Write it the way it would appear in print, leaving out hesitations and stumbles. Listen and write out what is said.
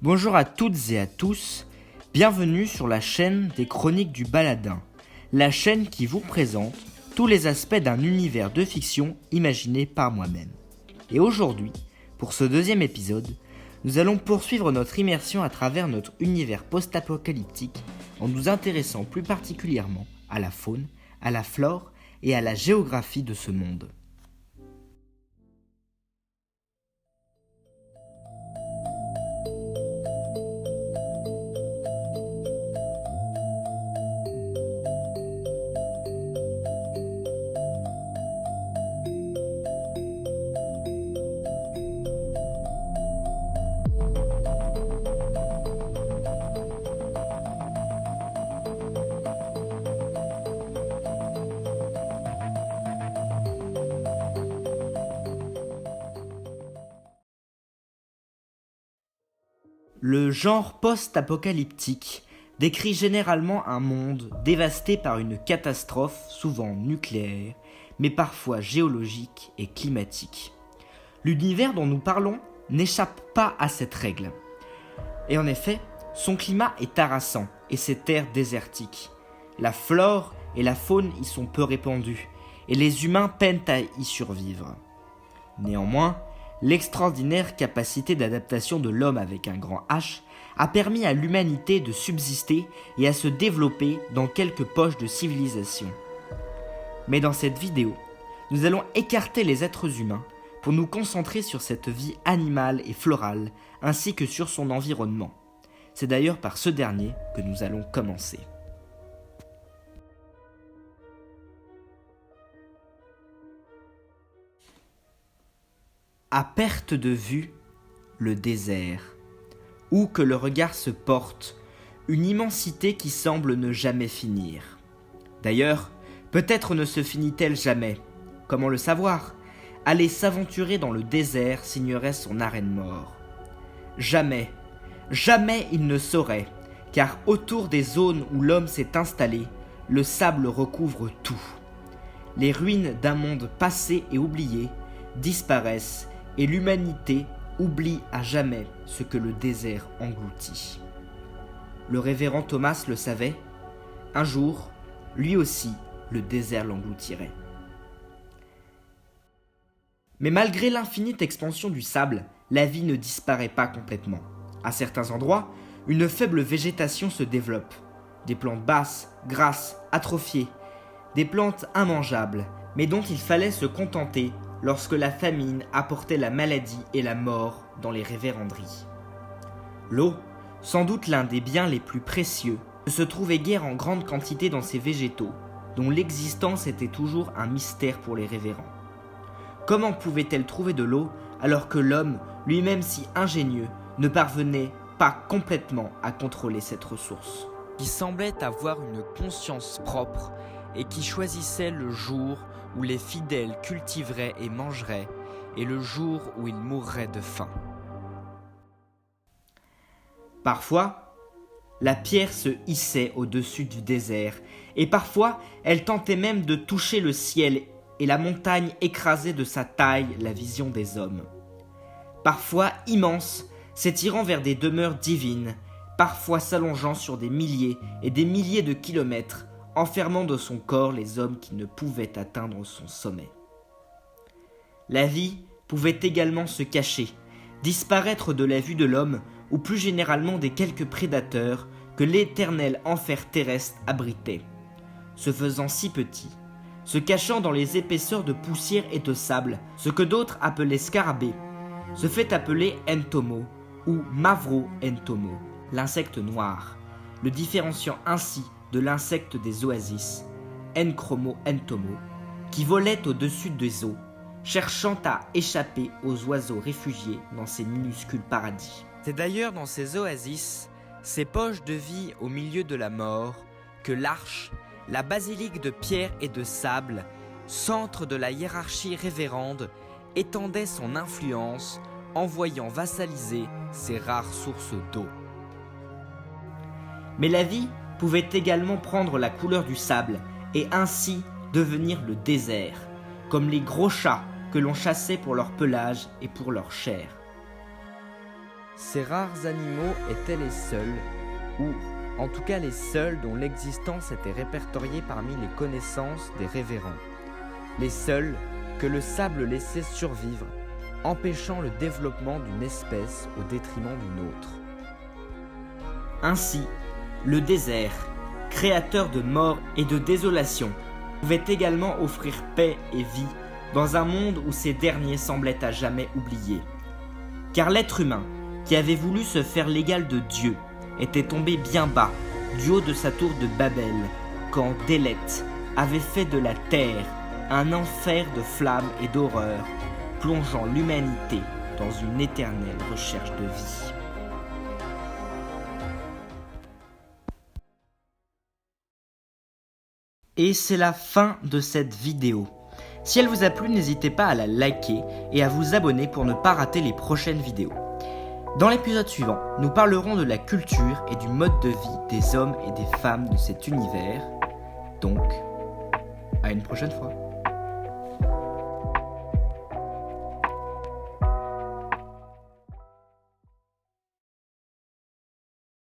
Bonjour à toutes et à tous, bienvenue sur la chaîne des Chroniques du Baladin, la chaîne qui vous présente tous les aspects d'un univers de fiction imaginé par moi-même. Et aujourd'hui, pour ce deuxième épisode, nous allons poursuivre notre immersion à travers notre univers post-apocalyptique en nous intéressant plus particulièrement à la faune, à la flore et à la géographie de ce monde. Le genre post-apocalyptique décrit généralement un monde dévasté par une catastrophe souvent nucléaire, mais parfois géologique et climatique. L'univers dont nous parlons n'échappe pas à cette règle. Et en effet, son climat est harassant et ses terres désertiques. La flore et la faune y sont peu répandues, et les humains peinent à y survivre. Néanmoins, l'extraordinaire capacité d'adaptation de l'homme avec un grand H a permis à l'humanité de subsister et à se développer dans quelques poches de civilisation. Mais dans cette vidéo, nous allons écarter les êtres humains pour nous concentrer sur cette vie animale et florale ainsi que sur son environnement. C'est d'ailleurs par ce dernier que nous allons commencer. À perte de vue, le désert. Où que le regard se porte, une immensité qui semble ne jamais finir. D'ailleurs, peut-être ne se finit-elle jamais. Comment le savoir ? Aller s'aventurer dans le désert signerait son arrêt de mort. Jamais, jamais il ne saurait, car autour des zones où l'homme s'est installé, le sable recouvre tout. Les ruines d'un monde passé et oublié disparaissent et l'humanité oublie à jamais ce que le désert engloutit. Le révérend Thomas le savait, un jour, lui aussi, le désert l'engloutirait. Mais malgré l'infinie expansion du sable, la vie ne disparaît pas complètement. À certains endroits, une faible végétation se développe. Des plantes basses, grasses, atrophiées, des plantes immangeables, mais dont il fallait se contenter lorsque la famine apportait la maladie et la mort dans les révérendries. L'eau, sans doute l'un des biens les plus précieux, ne se trouvait guère en grande quantité dans ces végétaux, dont l'existence était toujours un mystère pour les révérends. Comment pouvait-elle trouver de l'eau alors que l'homme, lui-même si ingénieux, ne parvenait pas complètement à contrôler cette ressource ? Qui semblait avoir une conscience propre et qui choisissait le jour où les fidèles cultiveraient et mangeraient, et le jour où ils mourraient de faim. Parfois, la pierre se hissait au-dessus du désert, et parfois, elle tentait même de toucher le ciel, et la montagne écrasait de sa taille la vision des hommes. Parfois immense, s'étirant vers des demeures divines, parfois s'allongeant sur des milliers et des milliers de kilomètres, enfermant de son corps les hommes qui ne pouvaient atteindre son sommet. La vie pouvait également se cacher, disparaître de la vue de l'homme ou plus généralement des quelques prédateurs que l'éternel enfer terrestre abritait. Se faisant si petit, se cachant dans les épaisseurs de poussière et de sable, ce que d'autres appelaient scarabée, se fait appeler entomo ou mavro entomo, l'insecte noir, le différenciant ainsi de l'insecte des oasis, Enchromo entomo, qui volait au-dessus des eaux, cherchant à échapper aux oiseaux réfugiés dans ces minuscules paradis. C'est d'ailleurs dans ces oasis, ces poches de vie au milieu de la mort, que l'arche, la basilique de pierre et de sable, centre de la hiérarchie révérende, étendait son influence, envoyant vassaliser ces rares sources d'eau. Mais la vie pouvait également prendre la couleur du sable et ainsi devenir le désert, comme les gros chats que l'on chassait pour leur pelage et pour leur chair. Ces rares animaux étaient les seuls, ou en tout cas les seuls dont l'existence était répertoriée parmi les connaissances des révérends. Les seuls que le sable laissait survivre, empêchant le développement d'une espèce au détriment d'une autre. Ainsi, le désert, créateur de mort et de désolation, pouvait également offrir paix et vie dans un monde où ces derniers semblaient à jamais oubliés. Car l'être humain, qui avait voulu se faire l'égal de Dieu, était tombé bien bas, du haut de sa tour de Babel, quand Déleth avait fait de la terre un enfer de flammes et d'horreur, plongeant l'humanité dans une éternelle recherche de vie. Et c'est la fin de cette vidéo. Si elle vous a plu, n'hésitez pas à la liker et à vous abonner pour ne pas rater les prochaines vidéos. Dans l'épisode suivant, nous parlerons de la culture et du mode de vie des hommes et des femmes de cet univers. Donc, à une prochaine fois.